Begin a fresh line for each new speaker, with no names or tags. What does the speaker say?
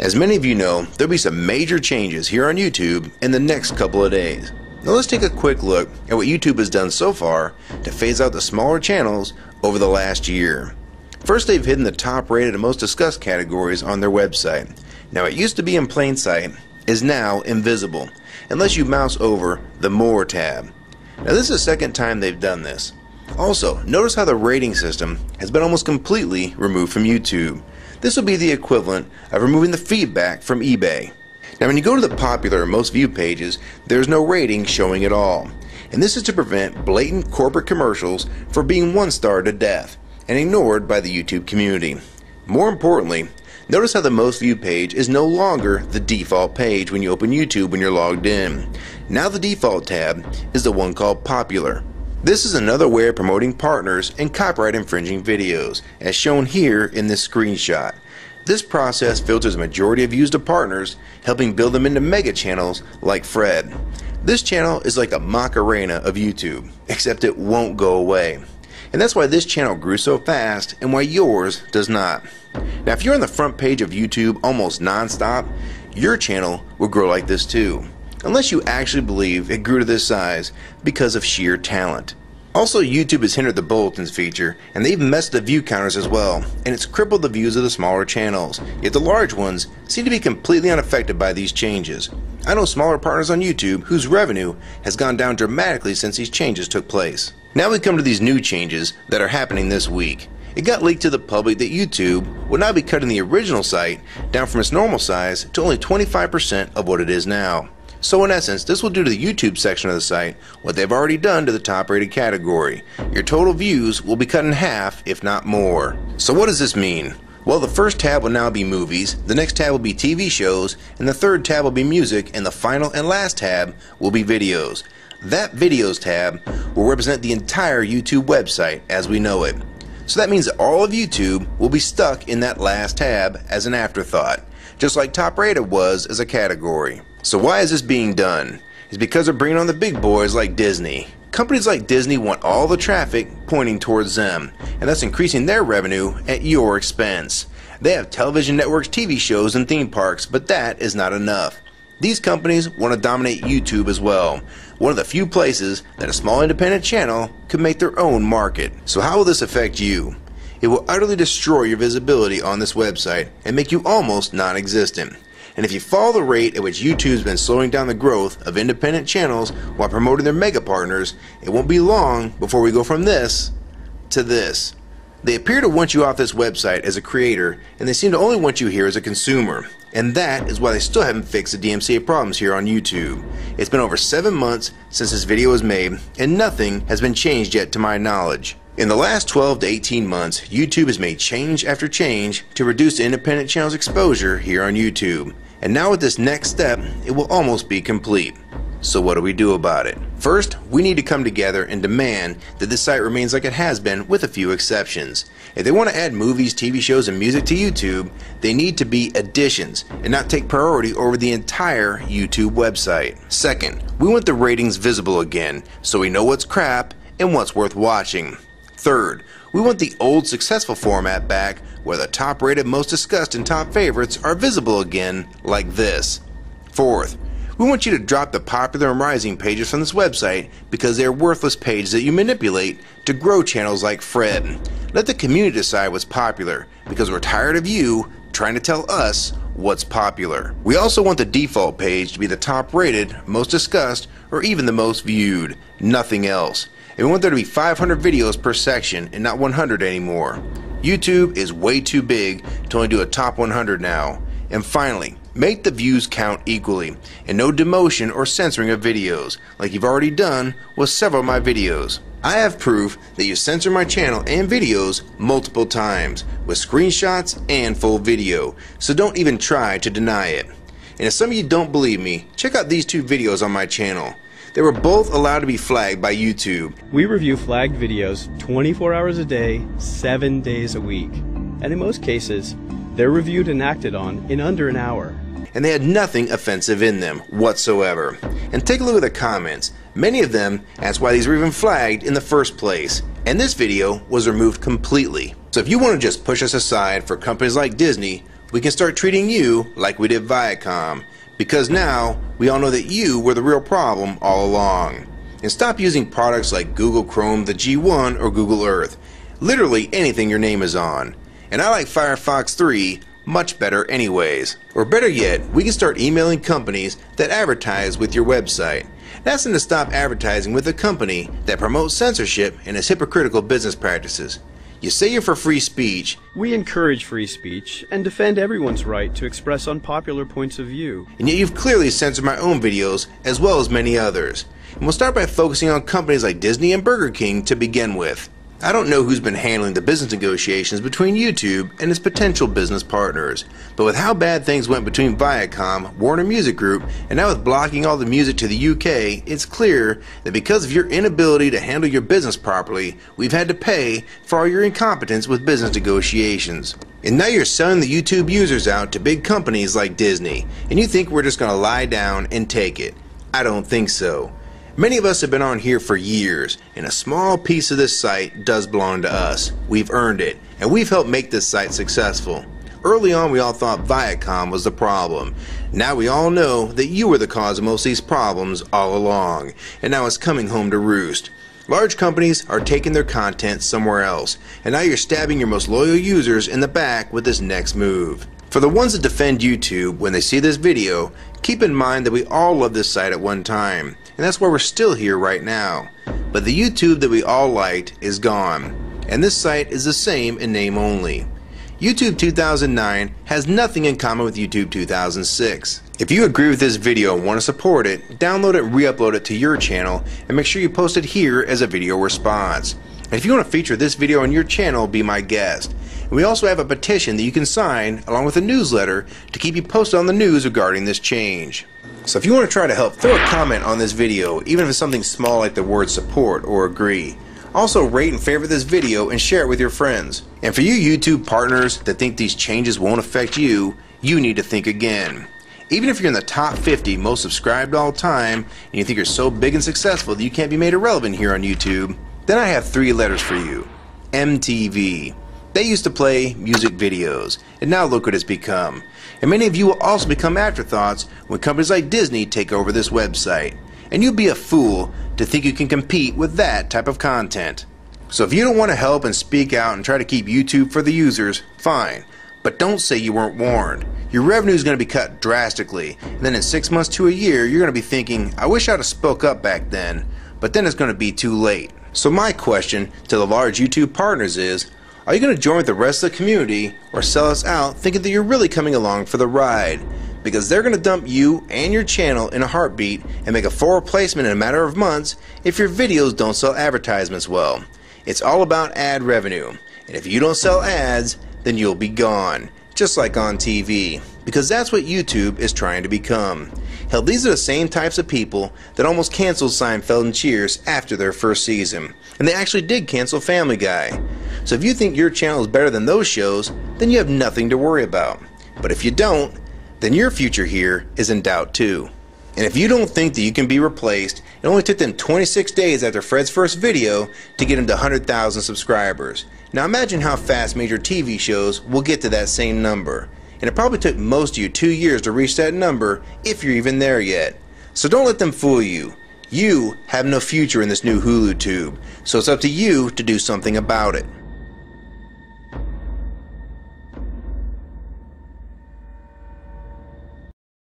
As many of you know, there'll be some major changes here on YouTube in the next couple of days. Now let's take a quick look at what YouTube has done so far to phase out the smaller channels over the last year. First, they've hidden the top rated and most discussed categories on their website. Now it used to be in plain sight, is now invisible, unless you mouse over the More tab. Now this is the second time they've done this. Also, notice how the rating system has been almost completely removed from YouTube. This will be the equivalent of removing the feedback from eBay. Now when you go to the popular or most viewed pages, there's no rating showing at all. And this is to prevent blatant corporate commercials for being one-starred to death and ignored by the YouTube community. More importantly, notice how the most viewed page is no longer the default page when you open YouTube when you're logged in. Now the default tab is the one called Popular. This is another way of promoting partners and copyright infringing videos, as shown here in this screenshot. This process filters a majority of views to partners, helping build them into mega channels like Fred. This channel is like a Macarena of YouTube, except it won't go away. And that's why this channel grew so fast and why yours does not. Now if you're on the front page of YouTube almost non-stop, your channel will grow like this too. Unless you actually believe it grew to this size because of sheer talent. Also, YouTube has hindered the bulletins feature, and they've messed the view counters as well, and it's crippled the views of the smaller channels, yet the large ones seem to be completely unaffected by these changes. I know smaller partners on YouTube whose revenue has gone down dramatically since these changes took place. Now we come to these new changes that are happening this week. It got leaked to the public that YouTube would now be cutting the original site down from its normal size to only 25% of what it is now. So in essence, this will do to the YouTube section of the site what they've already done to the top rated category. Your total views will be cut in half, if not more. So what does this mean? Well, the first tab will now be movies, the next tab will be TV shows, and the third tab will be music, and the final and last tab will be videos. That videos tab will represent the entire YouTube website as we know it. So that means that all of YouTube will be stuck in that last tab as an afterthought, just like top rated was as a category. So why is this being done? It's because they're bringing on the big boys like Disney. Companies like Disney want all the traffic pointing towards them, and that's increasing their revenue at your expense. They have television networks, TV shows, and theme parks, but that is not enough. These companies want to dominate YouTube as well, one of the few places that a small independent channel could make their own market. So how will this affect you? It will utterly destroy your visibility on this website and make you almost non-existent. And if you follow the rate at which YouTube's been slowing down the growth of independent channels while promoting their mega partners, it won't be long before we go from this to this. They appear to want you off this website as a creator, and they seem to only want you here as a consumer. And that is why they still haven't fixed the DMCA problems here on YouTube. It's been over 7 months since this video was made, and nothing has been changed yet to my knowledge. In the last 12 to 18 months, YouTube has made change after change to reduce the independent channel's exposure here on YouTube. And now with this next step, it will almost be complete. So what do we do about it? First, we need to come together and demand that this site remains like it has been with a few exceptions. If they want to add movies, TV shows, and music to YouTube, they need to be additions and not take priority over the entire YouTube website. Second, we want the ratings visible again so we know what's crap and what's worth watching. Third, we want the old successful format back where the top rated, most discussed, and top favorites are visible again like this. Fourth, we want you to drop the popular and rising pages from this website because they are worthless pages that you manipulate to grow channels like Fred. Let the community decide what's popular because we're tired of you trying to tell us what's popular. We also want the default page to be the top rated, most discussed, or even the most viewed. Nothing else. And we want there to be 500 videos per section and not 100 anymore. YouTube is way too big to only do a top 100 now. And finally, make the views count equally and no demotion or censoring of videos like you've already done with several of my videos. I have proof that you censor my channel and videos multiple times with screenshots and full video, so don't even try to deny it. And if some of you don't believe me, check out these two videos on my channel. They were both allowed to be flagged by YouTube.
We review flagged videos 24 hours a day, 7 days a week. And in most cases, they're reviewed and acted on in under an hour.
and they had nothing offensive in them whatsoever. And take a look at the comments. Many of them asked why these were even flagged in the first place, and this video was removed completely. So if you want to just push us aside for companies like Disney, we can start treating you like we did Viacom, because now we all know that you were the real problem all along. And stop using products like Google Chrome, the G1, or Google Earth. Literally anything your name is on. And I like Firefox 3 much better anyways. Or better yet, we can start emailing companies that advertise with your website. That's to stop advertising with a company that promotes censorship and has hypocritical business practices. You say you're for free speech.
We encourage free speech and defend everyone's right to express unpopular points of view.
And yet you've clearly censored my own videos as well as many others. And we'll start by focusing on companies like Disney and Burger King to begin with. I don't know who's been handling the business negotiations between YouTube and its potential business partners, but with how bad things went between Viacom, Warner Music Group, and now with blocking all the music to the UK, it's clear that because of your inability to handle your business properly, we've had to pay for all your incompetence with business negotiations. And now you're selling the YouTube users out to big companies like Disney, and you think we're just going to lie down and take it. I don't think so. Many of us have been on here for years, and a small piece of this site does belong to us. We've earned it, and we've helped make this site successful. Early on, we all thought Viacom was the problem. Now we all know that you were the cause of most of these problems all along, and now it's coming home to roost. Large companies are taking their content somewhere else, and now you're stabbing your most loyal users in the back with this next move. For the ones that defend YouTube when they see this video, keep in mind that we all loved this site at one time, and that's why we're still here right now. But the YouTube that we all liked is gone, and this site is the same in name only. YouTube 2009 has nothing in common with YouTube 2006. If you agree with this video and want to support it, download it and re-upload it to your channel, and make sure you post it here as a video response. And if you want to feature this video on your channel, be my guest. And we also have a petition that you can sign along with a newsletter to keep you posted on the news regarding this change. So if you want to try to help, throw a comment on this video, even if it's something small like the word support or agree. Also rate and favorite this video and share it with your friends. And for you YouTube partners that think these changes won't affect you, you need to think again. Even if you're in the top 50 most subscribed all time and you think you're so big and successful that you can't be made irrelevant here on YouTube, then I have 3 letters for you. MTV. They used to play music videos, and now look what it's become. And many of you will also become afterthoughts when companies like Disney take over this website. And you'd be a fool to think you can compete with that type of content. So if you don't want to help and speak out and try to keep YouTube for the users, fine. But don't say you weren't warned. Your revenue is going to be cut drastically, and then in 6 months to a year, you're going to be thinking, I wish I'd have spoke up back then, but then it's going to be too late. So my question to the large YouTube partners is, are you going to join with the rest of the community or sell us out thinking that you're really coming along for the ride? Because they're going to dump you and your channel in a heartbeat and make a full replacement in a matter of months if your videos don't sell advertisements well. It's all about ad revenue, and if you don't sell ads, then you'll be gone, just like on TV, because that's what YouTube is trying to become. Hell, these are the same types of people that almost canceled Seinfeld and Cheers after their first season, and they actually did cancel Family Guy. So if you think your channel is better than those shows, then you have nothing to worry about. But if you don't, then your future here is in doubt too. And if you don't think that you can be replaced, it only took them 26 days after Fred's first video to get him to 100,000 subscribers. Now imagine how fast major TV shows will get to that same number. And it probably took most of you 2 years to reach that number, if you're even there yet. So don't let them fool you. You have no future in this new Hulu tube, so it's up to you to do something about it.